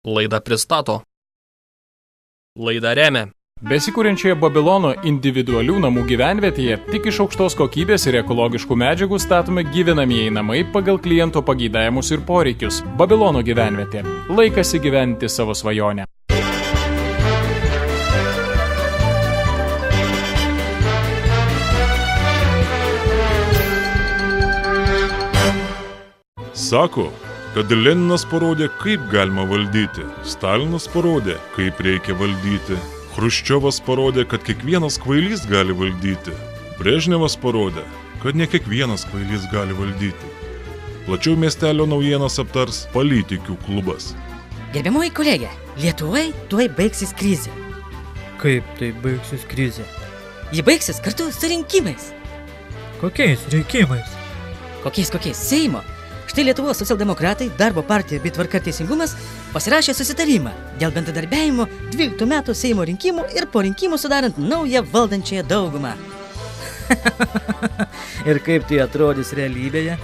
Laida pristato. Laida remia. Besikūrenčioje Babilono individualių namų gyvenvietėje tik iš aukštos kokybės ir ekologiškų medžiagų statomi gyvenamieji namai pagal kliento pageidavimus ir poreikius. Babilono gyvenvietė. Laikas įgyventi savo svajonę. Sako, kad Leninas parodė, kaip galima valdyti, Stalinas parodė, kaip reikia valdyti, Chruščiovas parodė, kad kiekvienas kvailys gali valdyti, Brežnevas parodė, kad ne kiekvienas kvailys gali valdyti. Plačiau miestelio naujienas aptars Politikių klubas. Gerbiamoji kolegė, Lietuvoje tuoj baigsis krizė. Kaip tai baigsis krizė? Ji baigsis kartu su rinkimais. Kokiais rinkimais? Kokiais? Seimo. Štai Lietuvos socialdemokratai, Darbo partija bei Tvarka ir Teisingumas pasirašė susitarimą dėl bendradarbiavimo 12 metų Seimo rinkimų ir po rinkimų sudarant naują valdančiąją daugumą. Ir kaip tai atrodys realybėje?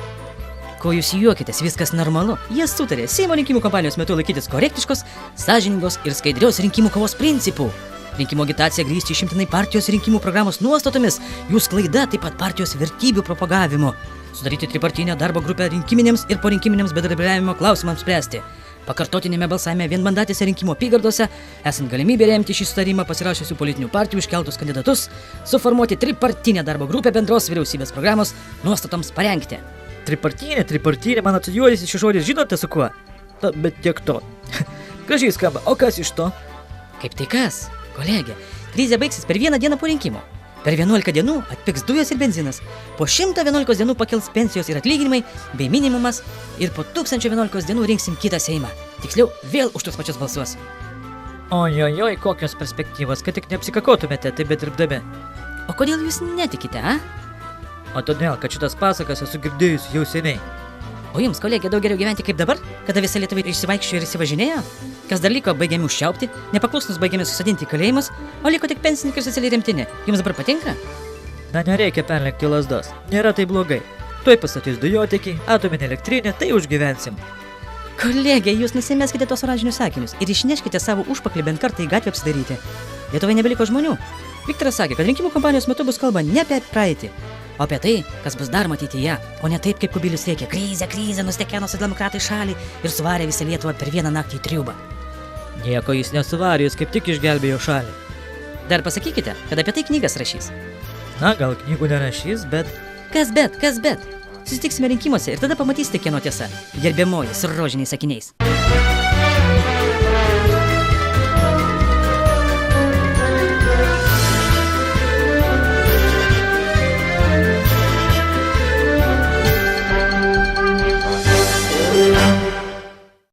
Ko jūs juokitės, viskas normalu. Jie sutarė Seimo rinkimų kampanijos metu laikytis korektiškos, sąžiningos ir skaidrios rinkimų kovos principų. Rinkimų agitacija grįsti išimtinai partijos rinkimų programos nuostatomis, jų sklaida taip pat partijos vertybių propagavimu. Sudaryti tripartinę darbo grupę rinkiminėms ir porinkiminiams bendradarbiavimo klausimams spręsti. Pakartotinėme balsavime vienmandatėse rinkimų apygardose, esant galimybė remti šį sutarimą pasirašiusių politinių partijų iškeltus kandidatus, suformuoti tripartinę darbo grupę bendros vyriausybės programos nuostatoms parengti. Tripartinė, man atsijuodėsi šį žodį, žinote su kuo? Bet tiek to. Gražiai skamba, o kas iš to? Kaip tai kas, kolegė? Krizė baigsis per vieną dieną po rinkimų. Per 11 dienų atpigs dujos ir benzinas, po 111 dienų pakils pensijos ir atlyginimai bei minimumas ir po 1011 dienų rinksim kitą Seimą. Tiksliau, vėl už tuos pačius balsuos. Ojojoj, kokios perspektyvos, kad tik neapsikakotumėte taip bedirbdami. O kodėl jūs netikite, a? O todėl, kad šitas pasakas esu girdėjus jau seniai. O jums, kolegė, daug geriau gyventi kaip dabar, kada visa Lietuva išsivaikščiojo ir išsivažinėjo? Kas dar liko, baigiami užčiaupti, nepaklusnus baigiami susadinti į kalėjimus, o liko tik pensininkai ir socialiai remtini. Jums dabar patinka? Na, nereikia perlenkti lazdos, nėra tai blogai. Tuoj pastatys dujotekį, atominę elektrinę, tai užgyvensim. Kolegė, jūs nusimeskite tos oranžinius sakinius ir išneškite savo užpakalį bent kartą į gatvę apsidaryti. Lietuvai nebeliko žmonių. Viktoras sakė, kad rinkimų kampanijos metu bus kalba ne apie praeitį, o apie tai, kas bus dar ateityje, o ne taip, kaip Kubilius rėkė. Krizė, nustekeno socialdemokratai šalį ir suvarė visą Lietuvą per vieną naktį į triubą. Nieko jis nesuvarė, jis kaip tik išgelbėjo šalį. Dar pasakykite, kad apie tai knygas rašys. Na, gal knygų nerašys, bet... Kas bet? Susitiksime rinkimuose ir tada pamatysite, kieno tiesa. Gerbiamoji, su rožiniais sakiniais.